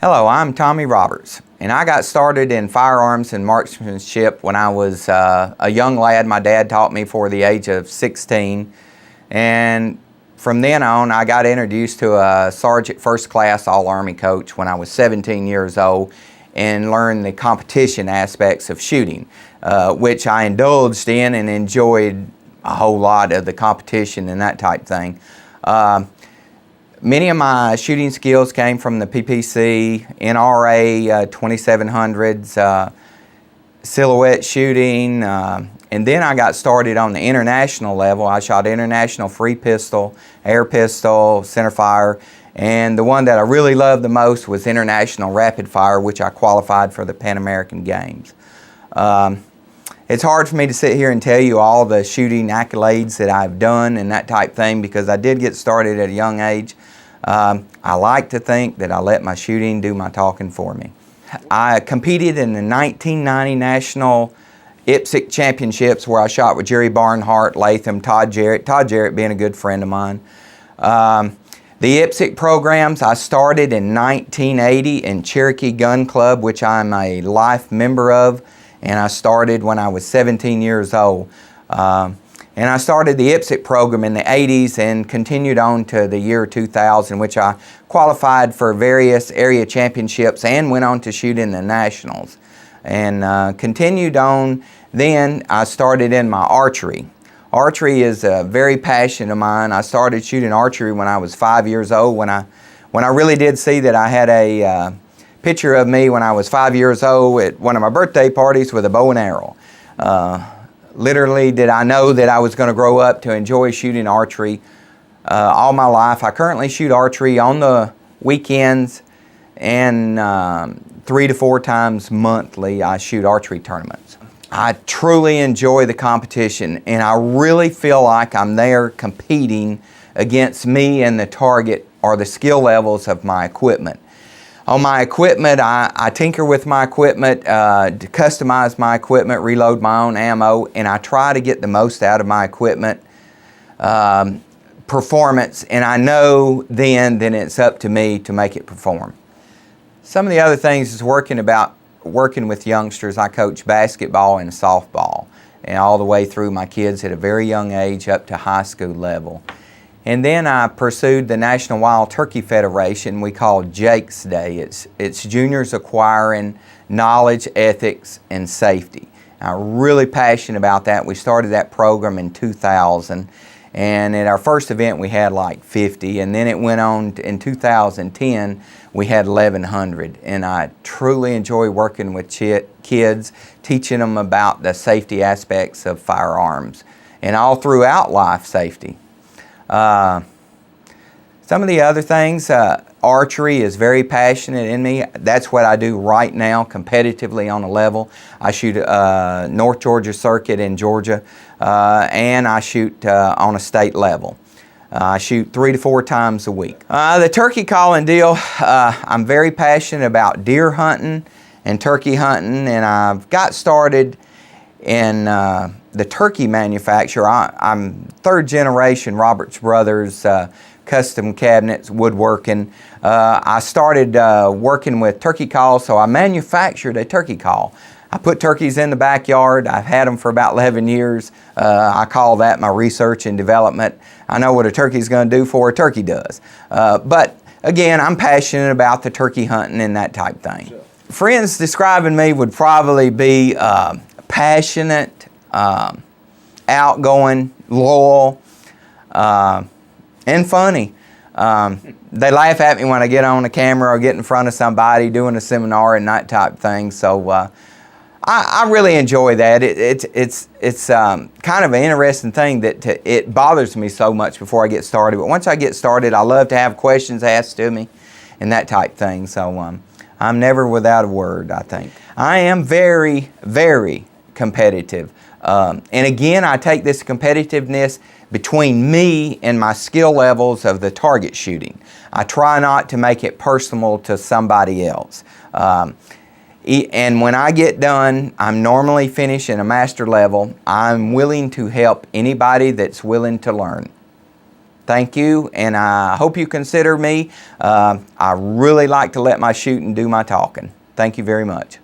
Hello, I'm Tommy Roberts, and I got started in firearms and marksmanship when I was a young lad. My dad taught me for the age of 16, and from then on I got introduced to a Sergeant First Class All-Army coach when I was 17 years old and learned the competition aspects of shooting, which I indulged in and enjoyed a whole lot of the competition and that type thing. Many of my shooting skills came from the PPC, NRA 2700s, silhouette shooting, and then I got started on the international level. I shot international free pistol, air pistol, centerfire, and the one that I really loved the most was international rapid fire, which I qualified for the Pan American Games. It's hard for me to sit here and tell you all the shooting accolades that I've done and that type thing because I did get started at a young age. I like to think that I let my shooting do my talking for me. I competed in the 1990 National IPSC Championships where I shot with Jerry Barnhart, Latham, Todd Jarrett being a good friend of mine. The IPSC programs, I started in 1980 in Cherokee Gun Club, which I'm a life member of, and I started when I was 17 years old. And I started the IPSC program in the 80s and continued on to the year 2000, which I qualified for various area championships and went on to shoot in the nationals. And continued on, then I started in my archery. Archery is a very passion of mine. I started shooting archery when I was 5 years old, when I really did see that I had a picture of me when I was 5 years old at one of my birthday parties with a bow and arrow. Literally did I know that I was going to grow up to enjoy shooting archery all my life. I currently shoot archery on the weekends and 3 to 4 times monthly I shoot archery tournaments. I truly enjoy the competition and I really feel like I'm there competing against me and the target or the skill levels of my equipment. On my equipment, I tinker with my equipment, to customize my equipment, reload my own ammo, and I try to get the most out of my equipment performance, and I know then it's up to me to make it perform. Some of the other things is working with youngsters. I coach basketball and softball, and all the way through my kids at a very young age up to high school level. And then I pursued the National Wild Turkey Federation we call Jake's Day. It's juniors acquiring knowledge, ethics, and safety. I'm really passionate about that. We started that program in 2000, and at our first event we had like 50, and then it went on in 2010 we had 1,100. And I truly enjoy working with kids, teaching them about the safety aspects of firearms and all throughout life safety. Some of the other things, archery is very passionate in me. That's what I do right now competitively on a level. I shoot North Georgia Circuit in Georgia, and I shoot on a state level. I shoot 3 to 4 times a week. The turkey calling deal, I'm very passionate about deer hunting and turkey hunting, and I've got started in the turkey manufacturer. I'm third generation Roberts Brothers custom cabinets, woodworking. I started working with turkey calls, so I manufactured a turkey call. I put turkeys in the backyard. I've had them for about 11 years. I call that my research and development. I know what a turkey's going to do for a turkey does. But again, I'm passionate about the turkey hunting and that type thing. Sure. Friends describing me would probably be passionate, outgoing, loyal, and funny. They laugh at me when I get on the camera or get in front of somebody doing a seminar and that type of thing. So I really enjoy that. It's kind of an interesting thing that it bothers me so much before I get started. But once I get started, I love to have questions asked to me and that type thing. So I'm never without a word, I think. I am very, very competitive. And again, I take this competitiveness between me and my skill levels of the target shooting. I try not to make it personal to somebody else. And when I get done, I'm normally finished in a master level. I'm willing to help anybody that's willing to learn. Thank you, and I hope you consider me. I really like to let my shooting do my talking. Thank you very much.